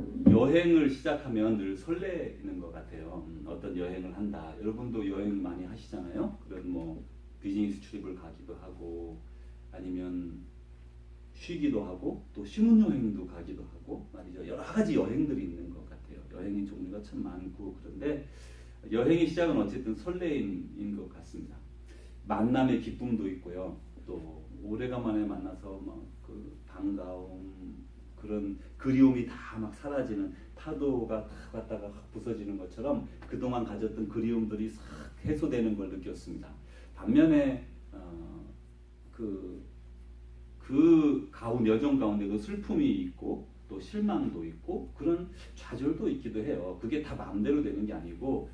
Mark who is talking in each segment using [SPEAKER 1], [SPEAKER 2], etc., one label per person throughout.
[SPEAKER 1] 여행을 시작하면 늘 설레는 것 같아요. 어떤 여행을 한다. 여러분도 여행 많이 하시잖아요. 그런 뭐 비즈니스 트립을 가기도 하고 아니면 쉬기도 하고 또 신혼여행도 가기도 하고 말이죠. 여러 가지 여행들이 있는 것 같아요. 여행의 종류가 참 많고 그런데 여행의 시작은 어쨌든 설레임인 것 같습니다. 만남의 기쁨도 있고요. 또 오래간만에 만나서 막 그 반가움 그런 그리움이 다 막 사라지는 파도가 다 갔다가 확 부서지는 것처럼 그동안 가졌던 그리움들이 싹 해소되는 걸 느꼈습니다. 반면에 그 여정 가운데 그 슬픔이 있고 또 실망도 있고 그런 좌절도 있기도 해요. 그게 다 마음대로 되는 게 아니고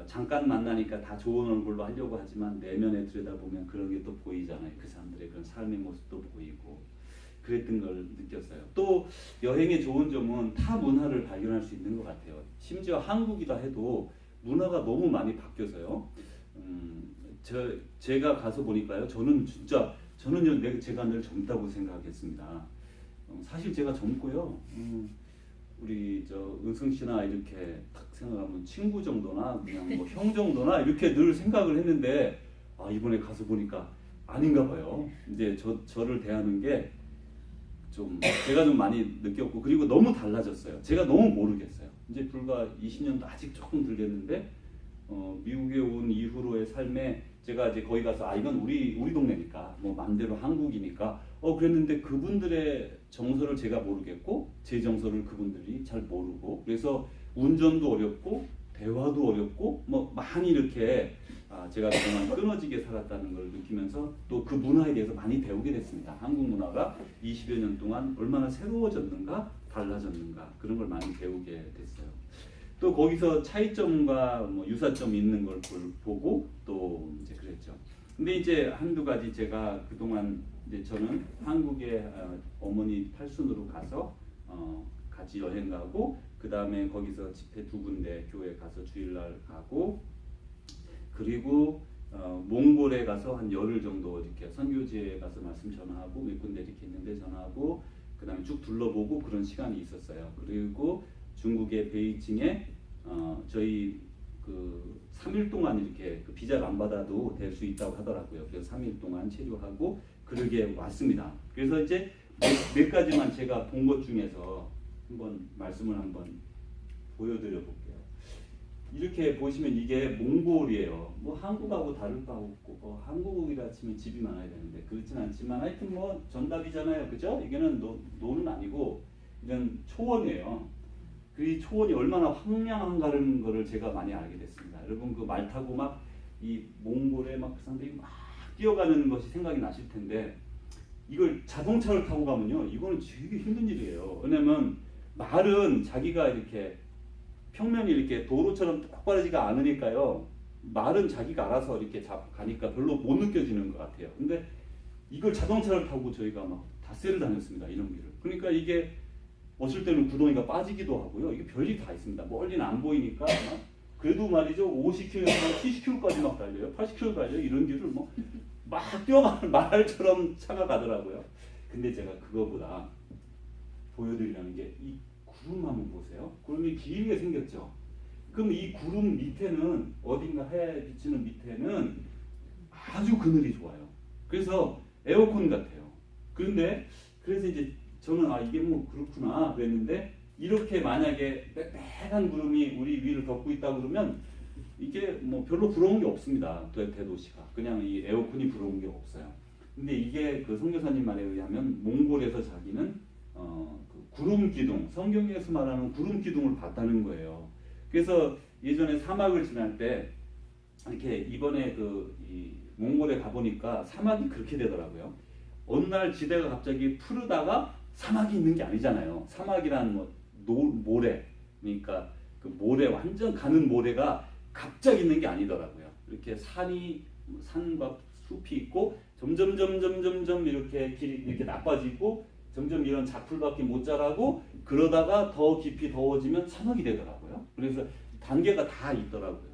[SPEAKER 1] 잠깐 만나니까 다 좋은 얼굴로 하려고 하지만 내면에 들여다보면 그런 게 또 보이잖아요. 그 사람들의 그런 삶의 모습도 보이고 그랬던 걸 느꼈어요. 또 여행의 좋은 점은 타 문화를 발견할 수 있는 것 같아요. 심지어 한국이라 해도 문화가 너무 많이 바뀌어서요. 제가 가서 보니까요. 제가 늘 젊다고 생각했습니다. 사실 제가 젊고요. 우리 은승 씨나 이렇게 딱 생각하면 친구 정도나 그냥 뭐 형 정도나 이렇게 늘 생각을 했는데 이번에 가서 보니까 아닌가 봐요. 이제 저를 대하는 게 제가 좀 많이 느꼈고 그리고 너무 달라졌어요. 제가 너무 모르겠어요. 이제 불과 20년도 아직 조금 들겠는데 미국에 온 이후로의 삶에 제가 이제 거기 가서 이건 우리 동네니까 뭐 맘대로 한국이니까 그랬는데 그분들의 정서를 제가 모르겠고 제 정서를 그분들이 잘 모르고 그래서 운전도 어렵고 대화도 어렵고 뭐 많이 이렇게 제가 그동안 끊어지게 살았다는 걸 느끼면서 또 그 문화에 대해서 많이 배우게 됐습니다. 한국 문화가 20여 년 동안 얼마나 새로워졌는가 달라졌는가 그런 걸 많이 배우게 됐어요. 또 거기서 차이점과 뭐 유사점이 있는 걸 보고 또 이제 그랬죠. 근데 이제 한두 가지 제가 그동안 이제 저는 한국에 어머니 팔순으로 가서 같이 여행 가고 그 다음에 거기서 집회 2군데 교회 가서 주일날 가고 그리고 몽골에 가서 한 열흘 정도 이렇게 선교지에 가서 말씀 전하고 몇 군데 이렇게 있는데 전하고 그 다음에 쭉 둘러보고 그런 시간이 있었어요. 그리고 중국의 베이징에 저희 그 3일 동안 이렇게 그 비자를 안 받아도 될 수 있다고 하더라고요. 그래서 3일 동안 체류하고 그러게 왔습니다. 그래서 이제 몇 가지만 제가 본 것 중에서 말씀을 한번 보여드려 볼게요. 이렇게 보시면 이게 몽골이에요. 뭐 한국하고 다를 바 없고 한국이라 치면 집이 많아야 되는데 그렇진 않지만 하여튼 뭐 전답이잖아요. 그죠? 이게는 노는 아니고 이런 초원이에요. 그 초원이 얼마나 황량한가는 거를 제가 많이 알게 됐습니다. 여러분 그 말 타고 막 이 몽골에 막 그 사람들이 막 뛰어가는 것이 생각이 나실 텐데 이걸 자동차를 타고 가면요. 이거는 되게 힘든 일이에요. 왜냐면 말은 자기가 이렇게 평면이 이렇게 도로처럼 똑바르지가 않으니까요. 말은 자기가 알아서 이렇게 가니까 별로 못 느껴지는 것 같아요. 근데 이걸 자동차를 타고 저희가 막 닷새를 다녔습니다. 이런 길을. 그러니까 이게 어쩔 때는 구덩이가 빠지기도 하고요. 이게 별일이 다 있습니다. 멀리는 안 보이니까 그래도 말이죠. 50km, 70km까지 막 달려요. 80km 달려요. 이런 길을 막 뛰어가는 말처럼 차가 가더라고요. 근데 제가 그거보다 보여드리려는 게 이 구름 한번 보세요. 구름이 길게 생겼죠. 그럼 이 구름 밑에는 어딘가 해에 비치는 밑에는 아주 그늘이 좋아요. 그래서 에어컨 같아요. 그래서 이제 저는 이게 뭐 그렇구나 그랬는데 이렇게 만약에 빽빽한 구름이 우리 위를 덮고 있다 그러면 이게 뭐 별로 부러운 게 없습니다. 대도시가 그냥 이 에어컨이 부러운 게 없어요. 근데 이게 그 선교사님 말에 의하면 몽골에서 자기는 그 구름 기둥, 성경에서 말하는 구름 기둥을 봤다는 거예요. 그래서 예전에 사막을 지날 때 이렇게 이번에 이 몽골에 가보니까 사막이 그렇게 되더라고요. 어느 날 지대가 갑자기 푸르다가 사막이 있는 게 아니잖아요. 사막이란 모래, 그러니까 그 모래 완전 가는 모래가 갑자기 있는 게 아니더라고요. 이렇게 산과 숲이 있고 점점 이렇게 길이 이렇게 나빠지고 점점 이런 자풀밖에 못 자라고 그러다가 더 깊이 더워지면 사막이 되더라고요. 그래서 단계가 다 있더라고요.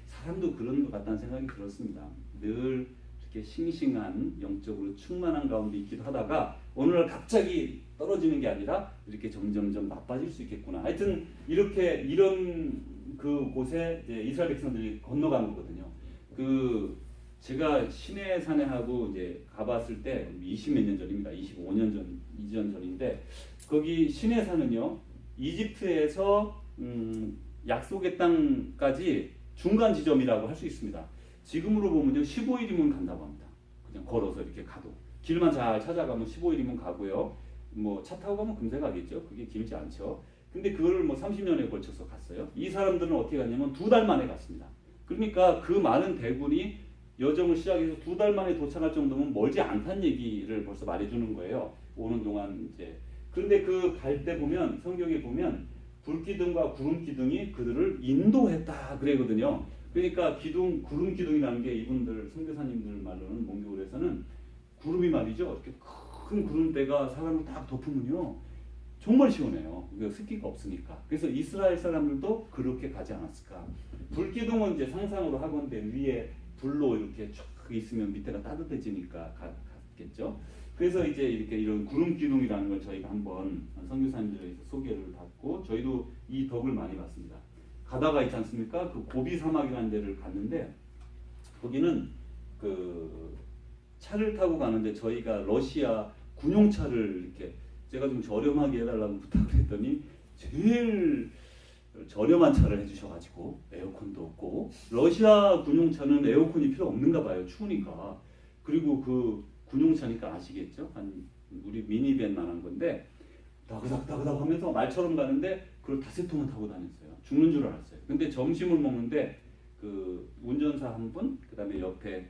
[SPEAKER 1] 사람도 그런 것 같다는 생각이 들었습니다. 늘 이렇게 싱싱한 영적으로 충만한 가운데 있기도 하다가 어느 날 갑자기 떨어지는 게 아니라 이렇게 점점점 나빠질 수 있겠구나. 하여튼 이렇게 이런 그 곳에 이제 이스라엘 백성들이 건너간 거거든요. 그 제가 시내산에하고 이제 가봤을 때 20몇 년 전입니다. 25년 전 이전 전인데 거기 시내산은요 이집트에서 약속의 땅까지 중간 지점이라고 할 수 있습니다. 지금으로 보면요 15일이면 간다고 합니다. 그냥 걸어서 이렇게 가도 길만 잘 찾아가면 15일이면 가고요. 뭐 차 타고 가면 금세 가겠죠. 그게 길지 않죠. 근데 그걸 뭐 30년에 걸쳐서 갔어요. 이 사람들은 어떻게 갔냐면 2달 만에 갔습니다. 그러니까 그 많은 대군이 여정을 시작해서 2달 만에 도착할 정도면 멀지 않다는 얘기를 벌써 말해주는 거예요. 오는 동안 이제. 그런데 그 갈 때 보면 성경에 보면 불기둥과 구름기둥이 그들을 인도했다 그래거든요. 그러니까 기둥, 구름 기둥이라는 게 이분들 선교사님들 말로는 몽교울에서는 구름이 말이죠. 이렇게 큰 구름대가 사람을 딱 덮으면요. 정말 시원해요. 습기가 없으니까. 그래서 이스라엘 사람들도 그렇게 가지 않았을까. 불기둥은 이제 상상으로 하건대 위에 불로 이렇게 쫙 있으면 밑에가 따뜻해지니까 갔겠죠. 그래서 이제 이렇게 이런 구름 기둥이라는 걸 저희가 한번 선교사님들에서 소개를 받고 저희도 이 덕을 많이 봤습니다. 가다가 있지 않습니까? 그 고비 사막이라는 데를 갔는데 거기는 그 차를 타고 가는데 저희가 러시아 군용차를 이렇게 제가 좀 저렴하게 해달라고 부탁을 했더니 제일 저렴한 차를 해주셔가지고 에어컨도 없고 러시아 군용차는 에어컨이 필요 없는가 봐요. 추우니까. 그리고 그 군용차니까 아시겠죠? 한 우리 미니밴만한 건데 다그닥다그닥 하면서 말처럼 가는데 그걸 5통을 타고 다녔어요. 죽는 줄 알았어요. 근데 점심을 먹는데 그 운전사 한 분, 그다음에 옆에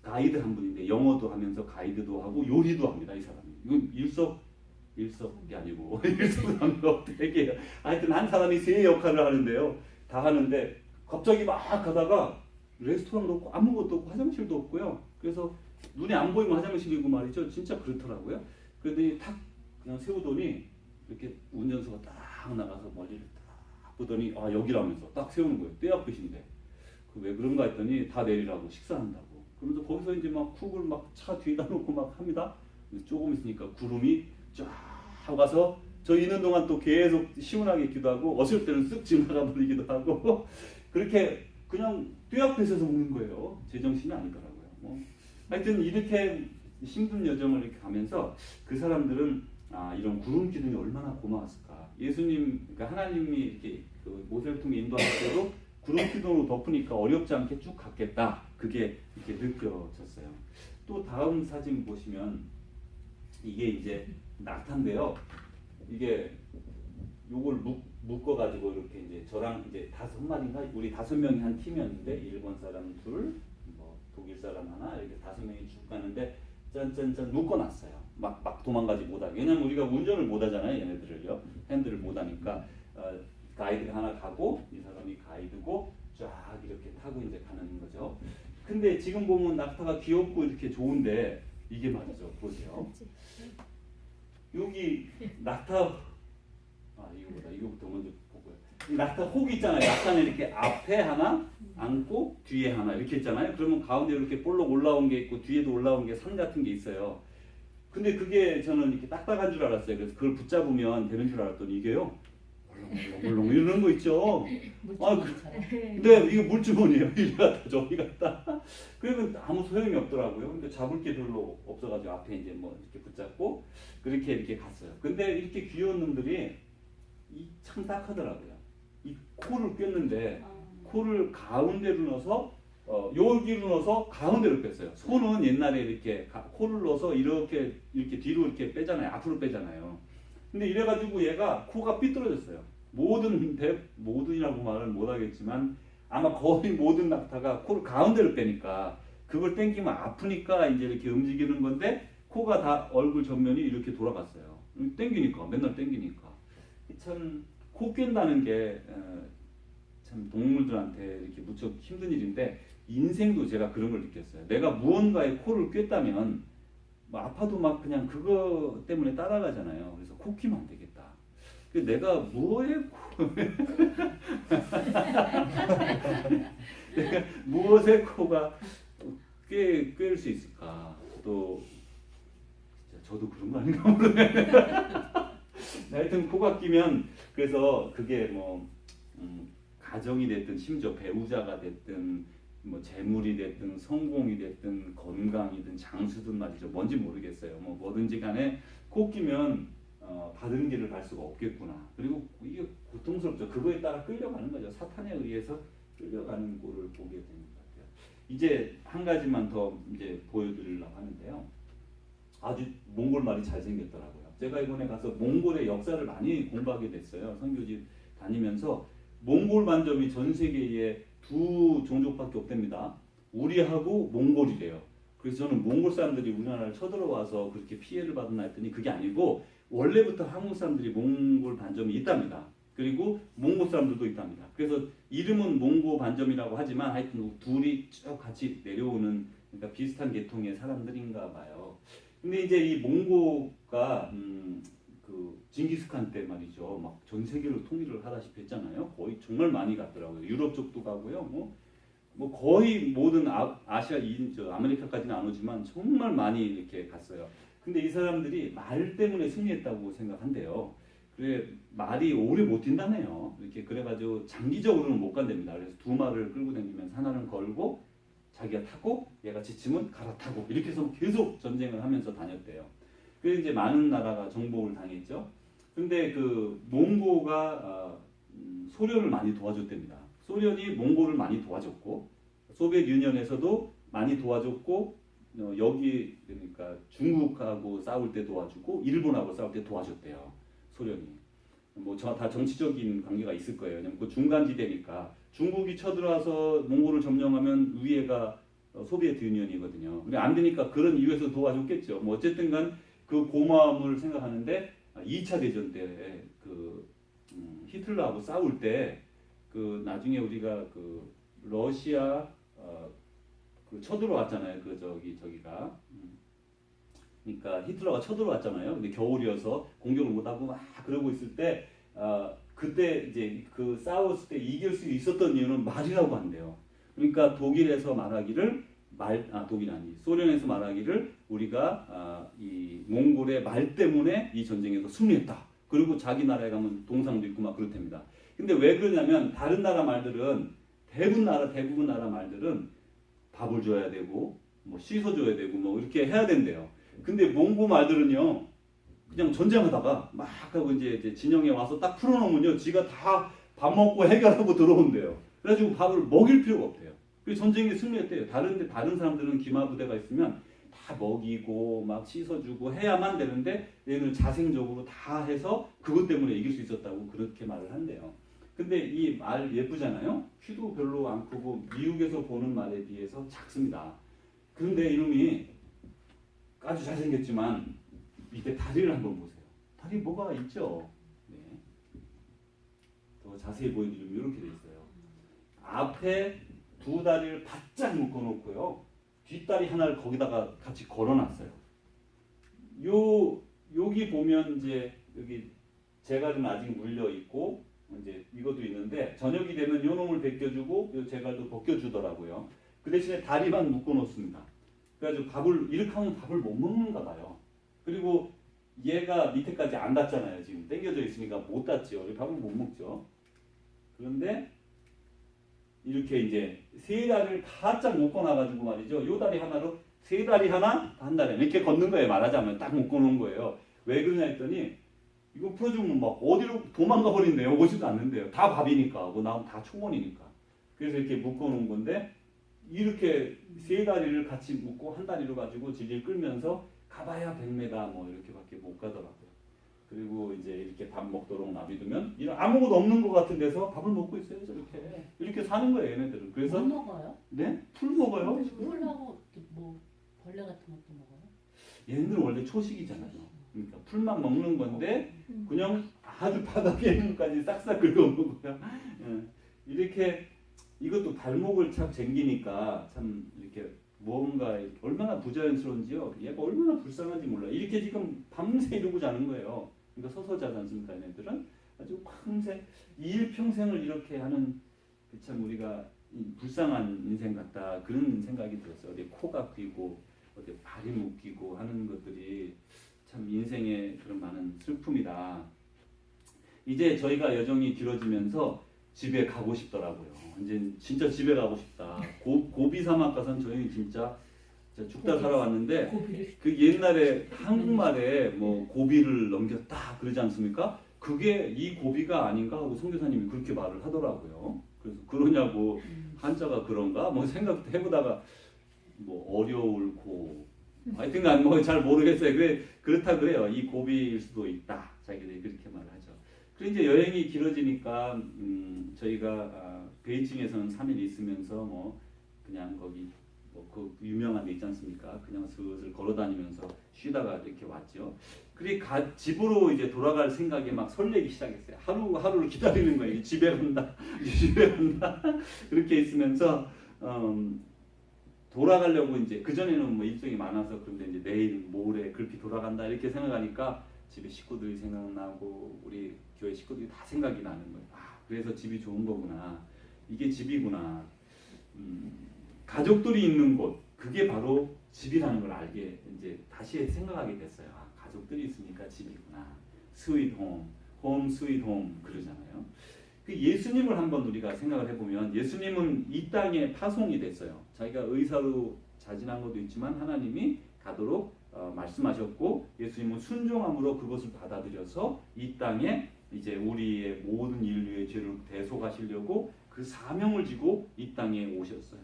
[SPEAKER 1] 가이드 한 분인데 영어도 하면서 가이드도 하고 요리도 합니다. 이 사람이. 이건 일석이 아니고 일석삼조 어떻게 해요? 하여튼 한 사람이 세 역할을 하는데요. 다 하는데 갑자기 막 가다가 레스토랑도 없고 아무것도 없고 화장실도 없고요. 그래서 눈에 안 보이면 화장실이고 말이죠. 진짜 그렇더라고요. 그랬더니 탁 그냥 세우더니 이렇게 운전수가 딱 나가서 머리를 딱 보더니 아 여기라면서 딱 세우는 거예요. 떼 아프신데 그 왜 그런가 했더니 다 내리라고 식사한다고. 그러면서 거기서 이제 막 쿡을 막 차 뒤에다 놓고 막 합니다. 조금 있으니까 구름이 쫙 가서 저 있는 동안 또 계속 시원하게 기도하고 어쩔 때는 쓱 지나가 버리기도 하고 그렇게 그냥 뼈 앞에 서서 먹는 거예요. 제정신이 아니더라고요. 뭐. 하여튼 이렇게 힘든 여정을 이렇게 가면서 그 사람들은 아 이런 구름 기둥이 얼마나 고마웠을까. 예수님 그러니까 하나님이 이렇게 그 모세를 통해 인도할 때도 구름 기둥으로 덮으니까 어렵지 않게 쭉 갔겠다. 그게 이렇게 느껴졌어요. 또 다음 사진 보시면 이게 이제 낙타인데요. 이게 요걸 묶어가지고 이렇게 이제 저랑 이제 5마리인가 우리 5명이 한 팀이었는데 일본 사람 둘, 뭐 독일 사람 하나 이렇게 5명이 쭉 가는데 짠짠짠 묶어놨어요. 막 도망가지 못하게. 왜냐면 우리가 운전을 못하잖아요. 얘네들을요. 핸들을 못하니까 가이드가 하나 가고 이 사람이 가이드고 쫙 이렇게 타고 이제 가는 거죠. 근데 지금 보면 낙타가 귀엽고 이렇게 좋은데 이게 말이죠. 보세요. 여기 낙타 이거부터 먼저 보고요. 이 낙타 혹 있잖아요. 낙타는 이렇게 앞에 하나 앉고 뒤에 하나 이렇게 있잖아요. 그러면 가운데 이렇게 볼록 올라온 게 있고 뒤에도 올라온 게 산 같은 게 있어요. 근데 그게 저는 이렇게 딱딱한 줄 알았어요. 그래서 그걸 붙잡으면 되는 줄 알았더니 이게요. 물렁물렁 이러는 거 있죠. 근데 이게 물주머니예요. 이리 갔다 저리 갔다. 그러면 아무 소용이 없더라고요. 근데 잡을 게 별로 없어가지고 앞에 이제 뭐 이렇게 붙잡고 이렇게 갔어요. 근데 이렇게 귀여운 놈들이 참 딱하더라고요. 이 코를 꿰는데 코를 가운데로 넣어서 여기로 넣어서 가운데로 뺐어요. 소는 옛날에 이렇게 코를 넣어서 이렇게 뒤로 이렇게 빼잖아요. 앞으로 빼잖아요. 근데 이래가지고 얘가 코가 삐뚤어졌어요. 모든이라고 말은 못하겠지만 아마 거의 모든 낙타가 코를 가운데로 빼니까 그걸 당기면 아프니까 이제 이렇게 움직이는 건데 코가 다 얼굴 전면이 이렇게 돌아갔어요. 당기니까 맨날 당기니까 참 코 깬다는 게 참 동물들한테 이렇게 무척 힘든 일인데 인생도 제가 그런 걸 느꼈어요. 내가 무언가에 코를 꿰다면 뭐 아파도 막 그냥 그거 때문에 따라가잖아요. 그래서 코 끼면 안 되겠다. 내가 내가 무엇에 코가 꿰일 수 있을까? 또 저도 그런 거 아닌가 모르겠네. 하여튼 코가 끼면 그래서 그게 뭐 가정이 됐든 심지어 배우자가 됐든 뭐 재물이 됐든 성공이 됐든 건강이든 장수든 말이죠. 뭔지 모르겠어요. 뭐 뭐든지 간에 코 끼면 바른 길을 갈 수가 없겠구나. 그리고 이게 고통스럽죠. 그거에 따라 끌려가는 거죠. 사탄에 의해서 끌려가는 꼴을 보게 되는 것 같아요. 이제 한 가지만 더 이제 보여드리려고 하는데요. 아주 몽골 말이 잘생겼더라고요. 제가 이번에 가서 몽골의 역사를 많이 공부하게 됐어요. 선교지 다니면서 몽골 반점이 전 세계에 두 종족밖에 없답니다. 우리하고 몽골이래요. 그래서 저는 몽골 사람들이 우리나라를 쳐들어와서 그렇게 피해를 받았나 했더니 그게 아니고 원래부터 한국 사람들이 몽골 반점이 있답니다. 그리고 몽골 사람들도 있답니다. 그래서 이름은 몽고 반점이라고 하지만 하여튼 둘이 쭉 같이 내려오는 그러니까 비슷한 계통의 사람들인가 봐요. 근데 이제 이 몽고가 그 징기스칸 때 말이죠. 막 전 세계를 통일을 하다시피 했잖아요. 거의 정말 많이 갔더라고요. 유럽 쪽도 가고요. 뭐 거의 모든 아시아, 아메리카까지는 안 오지만 정말 많이 이렇게 갔어요. 근데 이 사람들이 말 때문에 승리했다고 생각한대요. 그래 말이 오래 못 뛴다네요. 이렇게 그래가지고 장기적으로는 못 간답니다. 그래서 두 말을 끌고 다니면서 하나는 걸고 자기가 타고 얘가 지치면 갈아타고 이렇게 해서 계속 전쟁을 하면서 다녔대요. 그래서 이제 많은 나라가 정복을 당했죠. 근데 그 몽고가 소련을 많이 도와줬답니다. 소련이 몽골을 많이 도와줬고 소비에트 유니언에서도 많이 도와줬고 여기 그러니까 중국하고 싸울 때 도와주고 일본하고 싸울 때 도와줬대요. 소련이. 뭐 다 정치적인 관계가 있을 거예요. 왜냐면 그 중간지대니까 중국이 쳐들어와서 몽골을 점령하면 위에가 소비에트 유니언이거든요. 근데 안 되니까 그런 이유에서 도와줬겠죠. 뭐 어쨌든간 그 고마움을 생각하는데 2차 대전 때 그 히틀러하고 싸울 때 그 나중에 우리가 그 러시아 그 쳐들어왔잖아요. 그 저기가 그러니까 히틀러가 쳐들어왔잖아요. 근데 겨울이어서 공격을 못하고 막 그러고 있을 때 그때 이제 그 싸웠을 때 이길 수 있었던 이유는 말이라고 한대요. 그러니까 독일에서 말하기를 독일 아니 소련에서 말하기를 우리가 이 몽골의 말 때문에 이 전쟁에서 승리했다. 그리고 자기 나라에 가면 동상도 있고 막 그렇답니다. 근데 왜 그러냐면 다른 나라 말들은 대부분 나라 말들은 밥을 줘야 되고 뭐 씻어줘야 되고 뭐 이렇게 해야 된대요. 근데 몽고 말들은요 그냥 전쟁하다가 막 하고 이제 진영에 와서 딱 풀어놓으면요 지가 다 밥 먹고 해결하고 들어온대요. 그래가지고 밥을 먹일 필요가 없대요. 그래서 전쟁에 승리했대요. 다른 사람들은 기마부대가 있으면 다 먹이고 막 씻어주고 해야만 되는데 얘는 자생적으로 다 해서 그것 때문에 이길 수 있었다고 그렇게 말을 한대요. 근데 이 말 예쁘잖아요. 키도 별로 안 크고 미국에서 보는 말에 비해서 작습니다. 그런데 이놈이 아주 잘생겼지만 밑에 다리를 한번 보세요. 다리 뭐가 있죠? 네. 더 자세히 보여드리면 이렇게 돼 있어요. 앞에 두 다리를 바짝 묶어놓고요. 뒷다리 하나를 거기다가 같이 걸어놨어요. 여기 보면 이제 여기 재갈은 아직 물려 있고 이제 이것도 있는데 저녁이 되면 요 놈을 벗겨주고 요 재갈도 벗겨주더라고요. 그 대신에 다리만 묶어놓습니다. 그래가지고 밥을 이렇게 하면 밥을 못 먹는가 봐요. 그리고 얘가 밑에까지 안 닿잖아요. 지금 당겨져 있으니까 못 닿죠. 밥을 못 먹죠. 그런데 이렇게 이제 세 다리를 바짝 묶어놔가지고 말이죠. 요 다리 하나로 세 다리 하나, 한 다리 이렇게 걷는 거예요. 말하자면 딱 묶어놓은 거예요. 왜 그러냐 했더니 이거 풀어주면 막 어디로 도망가 버린대요. 오지도 않는데요. 다 밥이니까. 뭐 나오면 다 초원이니까. 그래서 이렇게 묶어놓은 건데 이렇게 세 다리를 같이 묶고 한 다리로 가지고 질질 끌면서 가봐야 100m 뭐 이렇게밖에 못 가더라고요. 그리고 이제 이렇게 밥 먹도록 놔두면 이런 아무것도 없는 것 같은 데서 밥을 먹고 있어요. 이렇게 사는 거예요, 얘네들은. 그래서
[SPEAKER 2] 뭘 먹어요?
[SPEAKER 1] 네? 풀 먹어요.
[SPEAKER 2] 풀하고 뭐 벌레 같은 것도 먹어요?
[SPEAKER 1] 얘네들은 원래 초식이잖아요. 그러니까 풀만 먹는 건데 그냥 아주 바닥에 있는 것까지 싹싹 긁어 먹어요. 이렇게 이것도 발목을 착 쟁기니까 참 이렇게 무언가 얼마나 부자연스러운지요. 얘가 얼마나 불쌍한지 몰라요. 이렇게 지금 밤새 이러고 자는 거예요. 그러니까 서서 자지 않습니까? 얘네들은 아주 밤새 일평생을 이렇게 하는 참 우리가 불쌍한 인생 같다 그런 생각이 들었어요. 어디 코가 휘고 어디 발이 묶이고 하는 것들이 참 인생에 그런 많은 슬픔이다. 이제 저희가 여정이 길어지면서 집에 가고 싶더라고요. 이제 진짜 집에 가고 싶다. 고비 사막 가서는 저희 진짜 죽다 살아왔는데
[SPEAKER 2] 고비를
[SPEAKER 1] 그 옛날에 한국말에 뭐 고비를 넘겼다 그러지 않습니까? 그게 이 고비가 아닌가 하고 선교사님이 그렇게 말을 하더라고요. 그래서 그러냐고 한자가 그런가 뭐 생각도 해보다가 뭐 어려울 고 하여튼간 뭐 잘 모르겠어요. 그렇다 그래요. 이 고비일 수도 있다. 자기들이 그렇게 말을 하죠. 그리고 이제 여행이 길어지니까 저희가 베이징에서는 3일 있으면서 뭐 그냥 거기 뭐 그 유명한 데 있지 않습니까? 그냥 슬슬 걸어다니면서 쉬다가 이렇게 왔죠. 그리고 집으로 이제 돌아갈 생각에 막 설레기 시작했어요. 하루를 기다리는 거예요. 집에 간다, 집에 간다. 그렇게 있으면서 돌아가려고 이제 그 전에는 뭐 일정이 많아서 그런데 이제 내일 모레 그렇게 돌아간다 이렇게 생각하니까 집에 식구들이 생각나고 우리 교회 식구들이 다 생각이 나는 거예요. 그래서 집이 좋은 거구나. 이게 집이구나. 가족들이 있는 곳 그게 바로 집이라는 걸 알게 이제 다시 생각하게 됐어요. 가족들이 있으니까 집이구나. 스윗 홈, 홈 스윗 홈 그러잖아요. 그 예수님을 한번 우리가 생각을 해보면 예수님은 이 땅에 파송이 됐어요. 자기가 의사로 자진한 것도 있지만 하나님이 가도록 말씀하셨고 예수님은 순종함으로 그것을 받아들여서 이 땅에 이제 우리의 모든 인류의 죄를 대속하시려고 그 사명을 지고 이 땅에 오셨어요.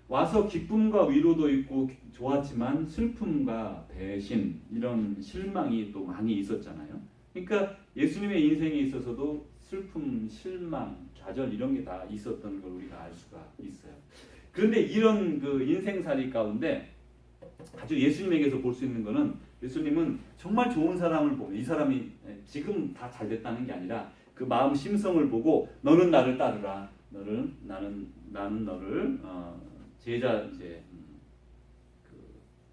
[SPEAKER 1] 와서 기쁨과 위로도 있고 좋았지만 슬픔과 배신 이런 실망이 또 많이 있었잖아요. 그러니까 예수님의 인생에 있어서도 슬픔, 실망, 좌절 이런 게 다 있었던 걸 우리가 알 수가 있어요. 그런데 이런 그 인생살이 가운데 아주 예수님에게서 볼 수 있는 거는 예수님은 정말 좋은 사람을 보면 이 사람이 지금 다 잘 됐다는 게 아니라 그 마음 심성을 보고 너는 나를 따르라. 나는 너를 제자 이제 그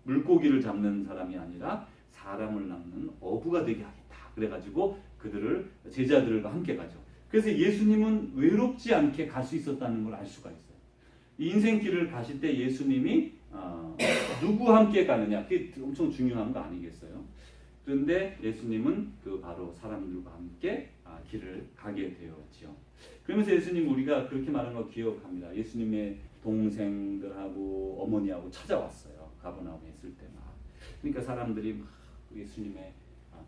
[SPEAKER 1] 물고기를 잡는 사람이 아니라 사람을 낚는 어부가 되게 하겠다. 그래가지고 그들을 제자들과 함께 가죠. 그래서 예수님은 외롭지 않게 갈 수 있었다는 걸 알 수가 있어요. 인생길을 가실 때 예수님이 누구와 함께 가느냐 그게 엄청 중요한 거 아니겠어요? 그런데 예수님은 그 바로 사람들과 함께 길을 가게 되었죠. 그러면서 예수님 우리가 그렇게 말한 거 기억합니다. 예수님의 동생들하고 어머니하고 찾아왔어요. 가버나움에 있을 때 막. 그러니까 사람들이 막 예수님의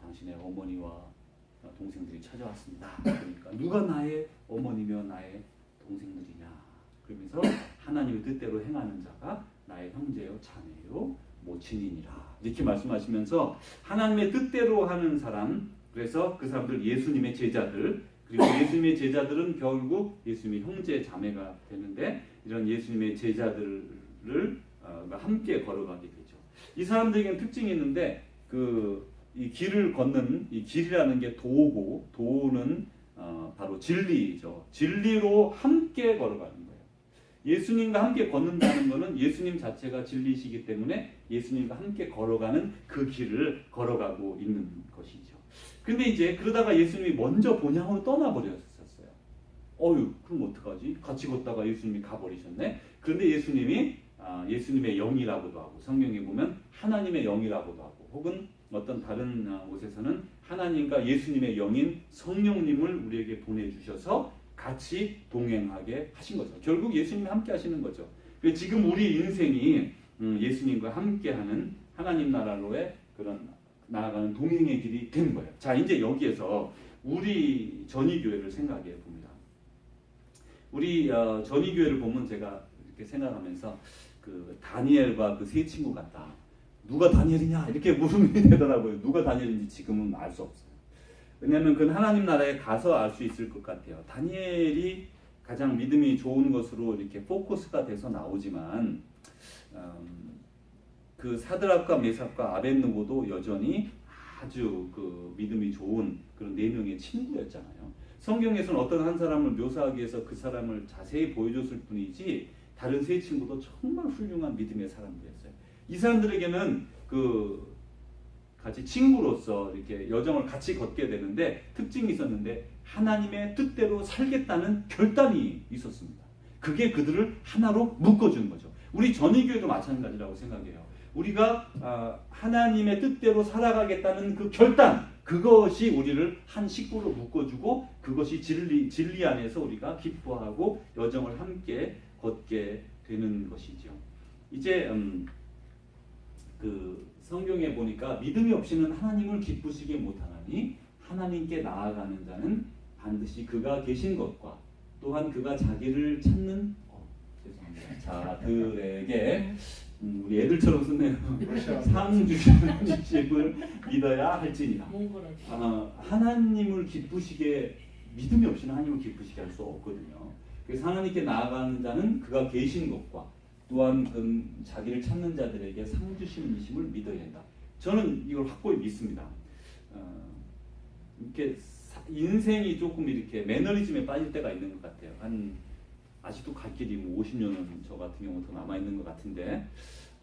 [SPEAKER 1] 당신의 어머니와 동생들이 찾아왔습니다. 그러니까 누가 나의 어머니며 나의 동생들이냐. 그러면서 하나님의 뜻대로 행하는 자가 나의 형제요 자매요 모친이니라. 이렇게 말씀하시면서 하나님의 뜻대로 하는 사람 그래서 그 사람들 예수님의 제자들 그리고 예수님의 제자들은 결국 예수님의 형제 자매가 되는데 이런 예수님의 제자들을 함께 걸어가게 되죠. 이 사람들에게는 특징이 있는데 이 길을 걷는 이 길이라는 게 도고 도는 바로 진리죠. 진리로 함께 걸어가는 거예요. 예수님과 함께 걷는다는 것은 예수님 자체가 진리시기 때문에 예수님과 함께 걸어가는 그 길을 걸어가고 있는 것이죠. 근데 이제 그러다가 예수님이 먼저 본향으로 떠나버렸었어요. 그럼 어떡하지? 같이 걷다가 예수님이 가버리셨네. 그런데 예수님이 예수님의 영이라고도 하고 성경에 보면 하나님의 영이라고도 하고 혹은 어떤 다른 곳에서는 하나님과 예수님의 영인 성령님을 우리에게 보내주셔서 같이 동행하게 하신 거죠. 결국 예수님이 함께 하시는 거죠. 지금 우리 인생이 예수님과 함께하는 하나님 나라로의 그런 나아가는 동행의 길이 되는 거예요. 자, 이제 여기에서 우리 전이교회를 생각해 봅니다. 우리 전이교회를 보면 제가 이렇게 생각하면서 그 다니엘과 그 세 친구 같다. 누가 다니엘이냐 이렇게 물음이 되더라고요. 누가 다니엘인지 지금은 알 수 없어요. 왜냐하면 그건 하나님 나라에 가서 알 수 있을 것 같아요. 다니엘이 가장 믿음이 좋은 것으로 이렇게 포커스가 돼서 나오지만 그 사드락과 메삭과 아벳느고도 여전히 아주 그 믿음이 좋은 그런 네 명의 친구였잖아요. 성경에서는 어떤 한 사람을 묘사하기 위해서 그 사람을 자세히 보여줬을 뿐이지 다른 세 친구도 정말 훌륭한 믿음의 사람들이었어요. 이 사람들에게는 그 같이 친구로서 이렇게 여정을 같이 걷게 되는데 특징이 있었는데 하나님의 뜻대로 살겠다는 결단이 있었습니다. 그게 그들을 하나로 묶어준 거죠. 우리 전이교회도 마찬가지라고 생각해요. 우리가 하나님의 뜻대로 살아가겠다는 그 결단, 그것이 우리를 한 식구로 묶어주고 그것이 진리 안에서 우리가 기뻐하고 여정을 함께 걷게 되는 것이죠. 이제 그 성경에 보니까 믿음이 없이는 하나님을 기쁘시게 못하나니 하나님께 나아가는 자는 반드시 그가 계신 것과 또한 그가 자기를 찾는 죄송합니다. 자들에게 우리 애들처럼 쓰네요. 상 주시는 이심을 믿어야 할지니라. 하나님을 기쁘시게 믿음이 없이는 하나님을 기쁘시게 할 수 없거든요. 그래서 하나님께 나아가는 자는 그가 계신 것과 또한 그 자기를 찾는 자들에게 상 주시는 이심을 믿어야 한다. 저는 이걸 확고히 믿습니다. 이렇게 인생이 조금 이렇게 매너리즘에 빠질 때가 있는 것 같아요. 아직도 갈 길이 50년은 저 같은 경우 더 남아 있는 것 같은데,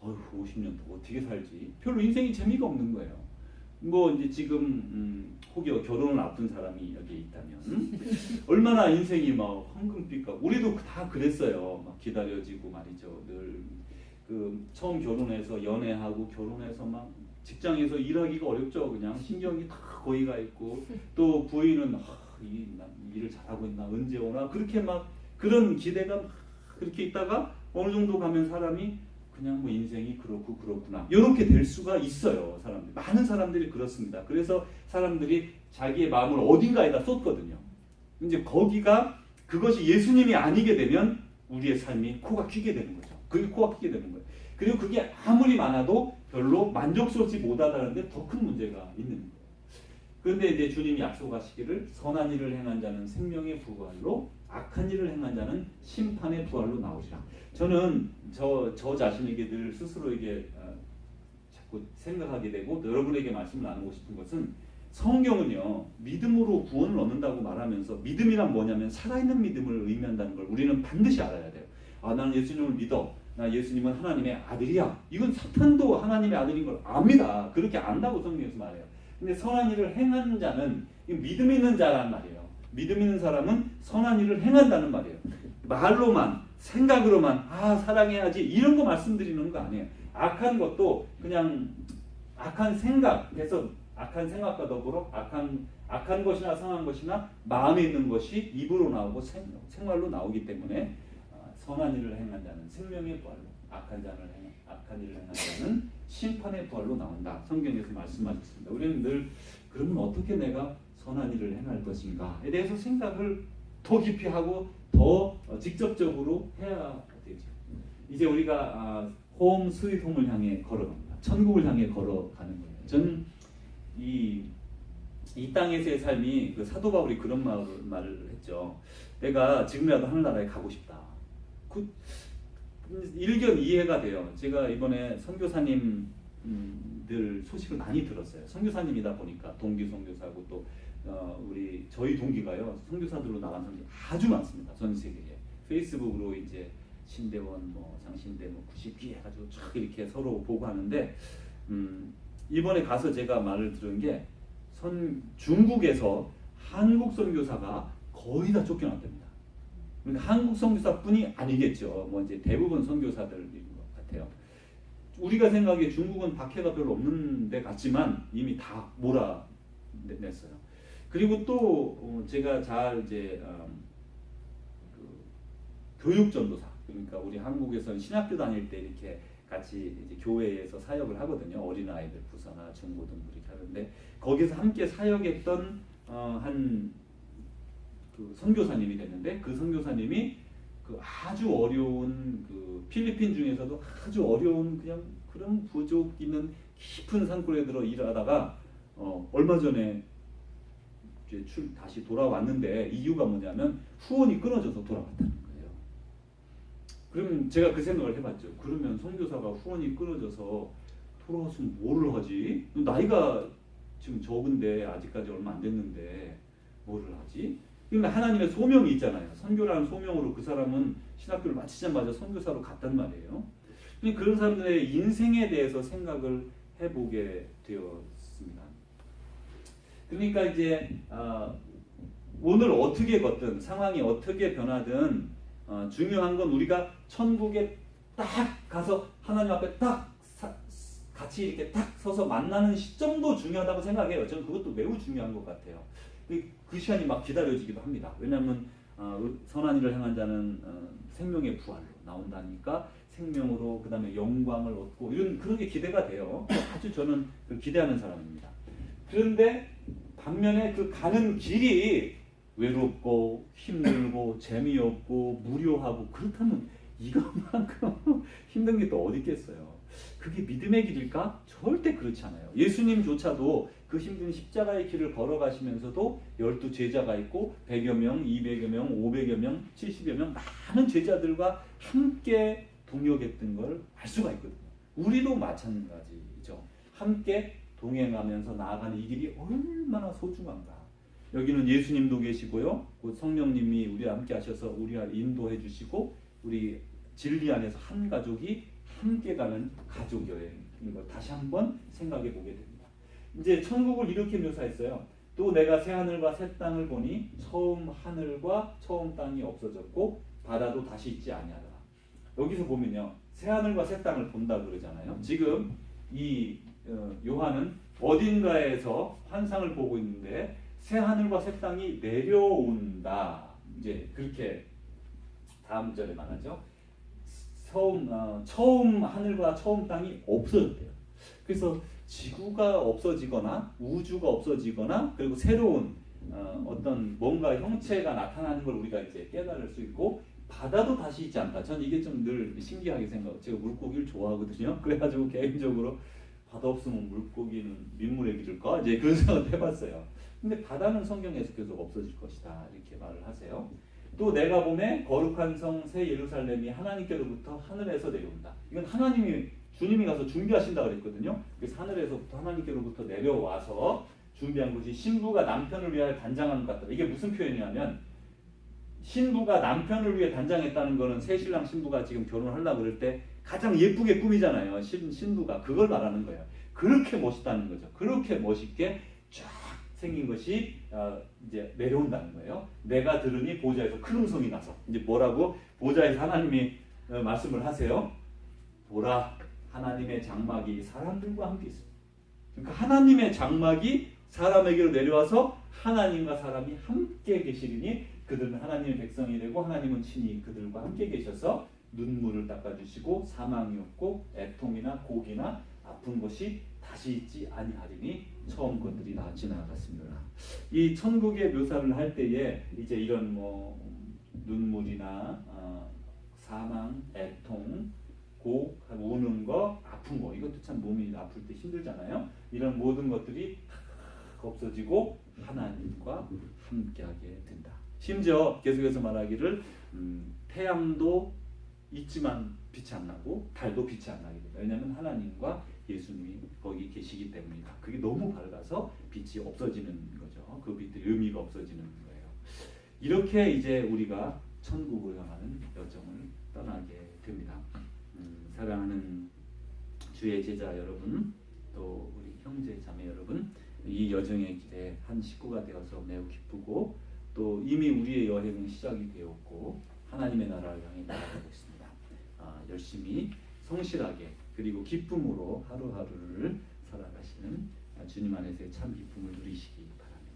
[SPEAKER 1] 50년 더 어떻게 살지? 별로 인생이 재미가 없는 거예요. 뭐 이제 지금 혹여 결혼을 앞둔 사람이 여기에 있다면 얼마나 인생이 막 황금빛과 우리도 다 그랬어요. 막 기다려지고 말이죠. 늘 그 처음 결혼해서 연애하고 결혼해서 막 직장에서 일하기가 어렵죠. 그냥 신경이 다 거기 가 있고 또 부인은 일을 잘하고 있나 언제 오나 그렇게 막 그런 기대가 막 그렇게 있다가 어느 정도 가면 사람이 그냥 뭐 인생이 그렇고 그렇구나 이렇게 될 수가 있어요. 사람들 많은 사람들이 그렇습니다. 그래서 사람들이 자기의 마음을 어딘가에다 쏟거든요. 이제 거기가 그것이 예수님이 아니게 되면 우리의 삶이 코가 퀴게 되는 거죠. 그게 코가 퀴게 되는 거예요. 그리고 그게 아무리 많아도 별로 만족스럽지 못하다는데 더 큰 문제가 있는 거예요. 그런데 이제 주님이 약속하시기를 선한 일을 행한 자는 생명의 부활로 악한 일을 행한 자는 심판의 부활로 나오리라. 저는 저 자신에게 늘 스스로에게 자꾸 생각하게 되고 여러분에게 말씀을 나누고 싶은 것은 성경은요 믿음으로 구원을 얻는다고 말하면서 믿음이란 뭐냐면 살아있는 믿음을 의미한다는 걸 우리는 반드시 알아야 돼요. 나는 예수님을 믿어. 나 예수님은 하나님의 아들이야. 이건 사탄도 하나님의 아들인 걸 압니다. 그렇게 안다고 성경에서 말해요. 근데 선한 일을 행하는 자는 믿음 있는 자란 말이에요. 믿음 있는 사람은 선한 일을 행한다는 말이에요. 말로만 생각으로만 사랑해야지 이런 거 말씀드리는 거 아니에요. 악한 것도 그냥 악한 생각에서 악한 생각과 더불어 악한 것이나 선한 것이나 마음에 있는 것이 입으로 나오고 생활로 나오기 때문에 선한 일을 행한 자는 생명의 부활로 악한 일을 행한 자는 심판의 부활로 나온다. 성경에서 말씀하셨습니다. 우리는 늘 그러면 어떻게 내가 선한 일을 행할 것인가에 대해서 생각을 더 깊이 하고 더 직접적으로 해야 되죠. 이제 우리가 홈 스윗 홈을 향해 걸어갑니다. 천국을 향해 걸어가는 거예요. 저는 이 땅에서의 삶이 그 사도 바울이 그런 말을 했죠. 내가 지금이라도 하늘나라에 가고 싶다. 그 일견 이해가 돼요. 제가 이번에 선교사님들 소식을 많이 들었어요. 선교사님이다 보니까 동기 선교사고 또 저희 동기가요 선교사들로 나간 사람들이 아주 많습니다. 전 세계에 페이스북으로 이제 신대원 장신대 90기 해가지고 쫙 이렇게 서로 보고 하는데 이번에 가서 제가 말을 들은 게 중국에서 한국 선교사가 거의 다 쫓겨났답니다. 그러니까 한국 선교사뿐이 아니겠죠. 이제 대부분 선교사들인 것 같아요. 우리가 생각에 중국은 박해가 별로 없는 데 같지만 이미 다 몰아냈어요. 그리고 또 제가 잘 이제 교육 전도사, 그러니까 우리 한국에서는 신학교 다닐 때 이렇게 같이 이제 교회에서 사역을 하거든요. 어린 아이들 부서나 중고등부 이렇게 하는데 거기서 함께 사역했던 그 선교사님이 됐는데 그 선교사님이 그 아주 어려운 그 필리핀 중에서도 아주 어려운 그냥 그런 부족 있는 깊은 산골에 들어 일하다가 얼마 전에 이제 다시 돌아왔는데 이유가 뭐냐면 후원이 끊어져서 돌아왔다는 거예요. 그러면 제가 그 생각을 해봤죠. 그러면 선교사가 후원이 끊어져서 돌아왔으면 뭐를 하지? 나이가 지금 적은데 아직까지 얼마 안 됐는데 뭐를 하지? 그러면 하나님의 소명이 있잖아요. 선교라는 소명으로 그 사람은 신학교를 마치자마자 선교사로 갔단 말이에요. 그런 사람들의 인생에 대해서 생각을 해보게 되었습니다. 그러니까 이제 오늘 어떻게 걷든 상황이 어떻게 변하든 중요한 건 우리가 천국에 딱 가서 하나님 앞에 딱 같이 이렇게 딱 서서 만나는 시점도 중요하다고 생각해요. 저는 그것도 매우 중요한 것 같아요. 그 시간이 막 기다려지기도 합니다. 왜냐하면 선한 일을 행한 자는 생명의 부활로 나온다니까 생명으로 그 다음에 영광을 얻고 이런 그런 게 기대가 돼요. 아주 저는 기대하는 사람입니다. 그런데 반면에 그 가는 길이 외롭고 힘들고 재미없고 무료하고 그렇다면 이것만큼 힘든 게 또 어디 있겠어요. 그게 믿음의 길일까? 절대 그렇지 않아요. 예수님조차도 그 힘든 십자가의 길을 걸어가시면서도 12 제자가 있고 100여 명, 200여 명, 500여 명, 70여 명 많은 제자들과 함께 동역했던 걸 알 수가 있거든요. 우리도 마찬가지죠. 함께 동행하면서 나아가는 이 길이 얼마나 소중한가. 여기는 예수님도 계시고요. 곧 성령님이 우리와 함께 하셔서 우리와 인도해 주시고 우리 진리 안에서 한 가족이 함께 가는 가족 여행인 걸 다시 한번 생각해 보게 됩니다. 이제 천국을 이렇게 묘사했어요. 또 내가 새 하늘과 새 땅을 보니 처음 하늘과 처음 땅이 없어졌고 바다도 다시 있지 아니하더라. 여기서 보면요. 새 하늘과 새 땅을 본다 그러잖아요. 지금 이 요한은 어딘가에서 환상을 보고 있는데 새 하늘과 새 땅이 내려온다. 이제 그렇게 다음 절에 말하죠. 처음 하늘과 처음 땅이 없어졌대요. 그래서 지구가 없어지거나 우주가 없어지거나 그리고 새로운 어떤 뭔가 형체가 나타나는 걸 우리가 이제 깨달을 수 있고 바다도 다시 있지 않다. 전 이게 좀 늘 신기하게 생각해요. 제가 물고기를 좋아하거든요. 그래가지고 개인적으로 바다 없으면 물고기는 민물에 기를까? 이제 그런 생각을 해봤어요. 근데 바다는 성경에서 계속 없어질 것이다 이렇게 말을 하세요. 또 내가 보매 거룩한 성 새 예루살렘이 하나님께로부터 하늘에서 내려온다. 이건 하나님이 주님이 가서 준비하신다 그랬거든요. 그래서 하늘에서부터 하나님께로부터 내려와서 준비한 것이 신부가 남편을 위하여 단장하는 것 같다. 이게 무슨 표현이냐면 신부가 남편을 위해 단장했다는 거는 새 신랑 신부가 지금 결혼하려고 그럴 때 가장 예쁘게 꾸미잖아요. 신부가 그걸 말하는 거예요. 그렇게 멋있다는 거죠. 그렇게 멋있게 쫙 생긴 것이 이제 내려온다는 거예요. 내가 들으니 보좌에서 큰 음성이 나서 이제 뭐라고 보좌에서 하나님이 말씀을 하세요. 보라 하나님의 장막이 사람들과 함께 있습니다. 그러니까 하나님의 장막이 사람에게로 내려와서 하나님과 사람이 함께 계시리니 그들은 하나님의 백성이 되고 하나님은 친히 그들과 함께 계셔서 눈물을 닦아주시고 사망이 없고 애통이나 고기나 아픈 것이 다시 있지 아니하리니 처음 것들이 다 지나갔습니다. 이 천국의 묘사를 할 때에 이제 이런 뭐 눈물이나 사망, 애통, 우는 거, 아픈 거 이것도 참 몸이 아플 때 힘들잖아요. 이런 모든 것들이 없어지고 하나님과 함께하게 된다. 심지어 계속해서 말하기를 태양도 있지만 빛이 안 나고 달도 빛이 안 나게 된다. 왜냐하면 하나님과 예수님이 거기 계시기 때문이다. 그게 너무 밝아서 빛이 없어지는 거죠. 그 빛의 의미가 없어지는 거예요. 이렇게 이제 우리가 천국을 향하는 여정을 떠나게 됩니다. 사랑하는 주의 제자 여러분, 또 우리 형제 자매 여러분, 이 여정의 길에 한 식구가 되어서 매우 기쁘고 또 이미 우리의 여행은 시작이 되었고 하나님의 나라를 향해 나아가고 있습니다. 열심히 성실하게 그리고 기쁨으로 하루하루를 살아가시는 주님 안에서의 참 기쁨을 누리시기